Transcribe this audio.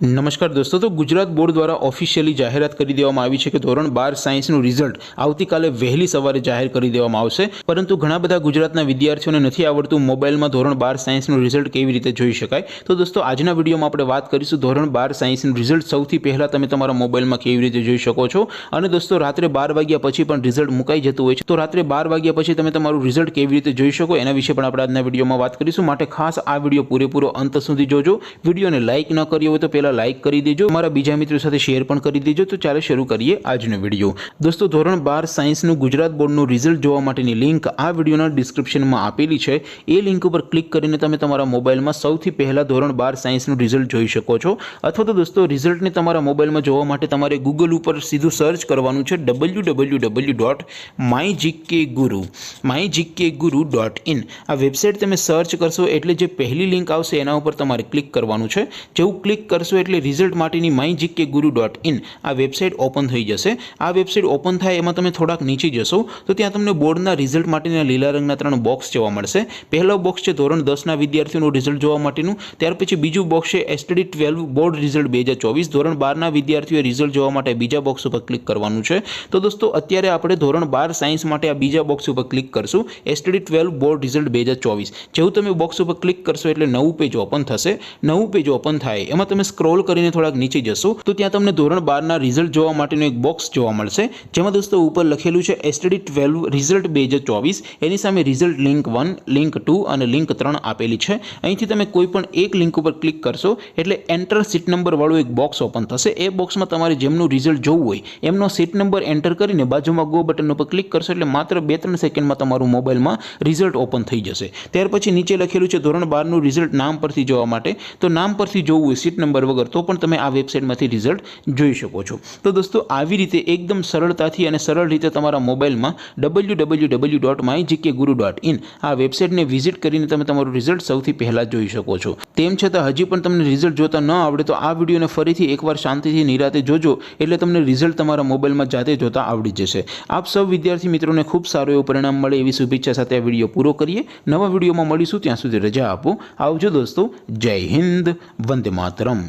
નમસ્કાર દોસ્તો, તો ગુજરાત બોર્ડ દ્વારા ઓફિશિયલી જાહેરાત કરી દેવામાં આવી છે કે ધોરણ 12 સાયન્સનું રિઝલ્ટ આવતીકાલે વહેલી સવારે જાહેર કરી દેવામાં આવશે। પરંતુ ઘણા બધા ગુજરાતના વિદ્યાર્થીઓને નથી આવડતું મોબાઈલમાં ધોરણ 12 સાયન્સનું રિઝલ્ટ કેવી રીતે જોઈ શકાય। તો દોસ્તો, આજના વિડીયોમાં આપણે વાત કરીશું ધોરણ 12 સાયન્સનું રિઝલ્ટ સૌથી પહેલાં તમે તમારા મોબાઈલમાં કેવી રીતે જોઈ શકો છો। અને દોસ્તો, રાત્રે 12 વાગ્યા પછી પણ રિઝલ્ટ મુકાઈ જતું હોય છે, તો રાત્રે 12 વાગ્યા પછી તમે તમારું રિઝલ્ટ કેવી રીતે જોઈ શકો એના વિશે પણ આપણે આજના વિડીયોમાં વાત કરીશું। માટે ખાસ આ વિડીયો પૂરેપૂરો અંત સુધી જોજો। વિડીયોને લાઇક ન કર્યો હોય તો પહેલાં લાઇક કરી દેજો, તમારા બીજા મિત્રો સાથે શેર પણ કરી દેજો। તો ચાલો શરૂ કરીએ આજનો વિડીયો। દોસ્તો, ધોરણ 12 સાયન્સનું ગુજરાત બોર્ડનું રિઝલ્ટ જોવા માટેની લિંક આ વિડીયોના ડિસ્ક્રિપ્શનમાં આપેલી છે। એ લિંક ઉપર ક્લિક કરીને તમે તમારા મોબાઈલમાં સૌથી પહેલા ધોરણ 12 સાયન્સનું રિઝલ્ટ જોઈ શકો છો। અથવા તો દોસ્તો, રિઝલ્ટને તમારા મોબાઈલમાં જોવા માટે તમારે ગૂગલ ઉપર સીધું સર્ચ કરવાનું છે www.mygkguru.in। આ વેબસાઇટ તમે સર્ચ કરશો એટલે જે પહેલી લિંક આવશે એના ઉપર તમારે ક્લિક કરવાનું છે। જેવું ક્લિક કરશો એટલે રિઝલ્ટ માટેની mygkguru.in આ વેબસાઇટ ઓપન થઈ જશે। આ વેબસાઇટ ઓપન થાય એમાં તમે થોડાક નીચે જશો તો ત્યાં તમને બોર્ડના રિઝલ્ટ માટેના લીલા રંગના 3 બોક્સ જોવા મળશે। પહેલો બોક્સ છે ધોરણ 10ના વિદ્યાર્થીઓનું રિઝલ્ટ જોવા માટેનું, ત્યાર પછી બીજું બોક્સ છે STD 12 બોર્ડ રિઝલ્ટ 2024। ધોરણ 12ના વિદ્યાર્થીઓએ રિઝલ્ટ જોવા માટે બીજા બોક્સ ઉપર ક્લિક કરવાનું છે। તો દોસ્તો, અત્યારે આપણે ધોરણ 12 સાયન્સ માટે આ બીજા બોક્સ ઉપર ક્લિક કરશું, STD 12 બોર્ડ રિઝલ્ટ 2024। જેવું તમે બોક્સ ઉપર ક્લિક કરશો એટલે નવું પેજ ઓપન થશે। નવું પેજ ઓપન થાય એમાં તમે સ્ક્રોલ કરીને થોડાક નીચે જશો તો ત્યાં તમને ધોરણ 12ના રિઝલ્ટ જોવા માટેનું એક બોક્સ જોવા મળશે, જેમાં દોસ્તો ઉપર લખેલું છે STD 12 રિઝલ્ટ 2024। એની સામે રિઝલ્ટ લિંક 1, લિંક 2 અને લિંક 3 આપેલી છે। અહીંથી તમે કોઈ પણ એક લિંક ઉપર ક્લિક કરશો એટલે એન્ટર સીટ નંબર વાળું એક બોક્સ ઓપન થશે। એ બોક્સમાં તમારે જેમનું રિઝલ્ટ જોવું હોય એમનો સીટ નંબર એન્ટર કરીને બાજુમાં ગો બટન ઉપર ક્લિક કરશો એટલે માત્ર 2-3 સેકન્ડમાં તમારું મોબાઈલમાં રિઝલ્ટ ઓપન થઈ જશે। ત્યાર પછી નીચે લખેલું છે ધોરણ 12નું રિઝલ્ટ નામ પરથી જોવા માટે, તો નામ પરથી જોવું હોય સીટ નંબર વગર તો પણ તમે આ વેબસાઇટમાંથી રિઝલ્ટ જોઈ શકો છો। તો દોસ્તો, આવી રીતે એકદમ સરળતાથી અને સરળ રીતે તમારા મોબાઈલમાં www.mygkguru.in આ વેબસાઇટને વિઝિટ કરીને તમે તમારું રિઝલ્ટ સૌથી પહેલાં જોઈ શકો છો। તેમ છતાં હજી પણ તમને રિઝલ્ટ જોતા ન આવડે તો આ વિડીયોને ફરીથી એકવાર શાંતિથી નિરાતે જોજો એટલે તમને રિઝલ્ટ તમારા મોબાઈલમાં જાતે જોતા આવડી જશે। આપ સૌ વિદ્યાર્થી મિત્રોને ખૂબ સારું એવું પરિણામ મળે એવી શુભેચ્છા સાથે આ વિડીયો પૂરો કરીએ। નવા વિડીયોમાં મળીશું, ત્યાં સુધી રજા આપો। આવજો દોસ્તો, જય હિન્દ, વંદે માતરમ।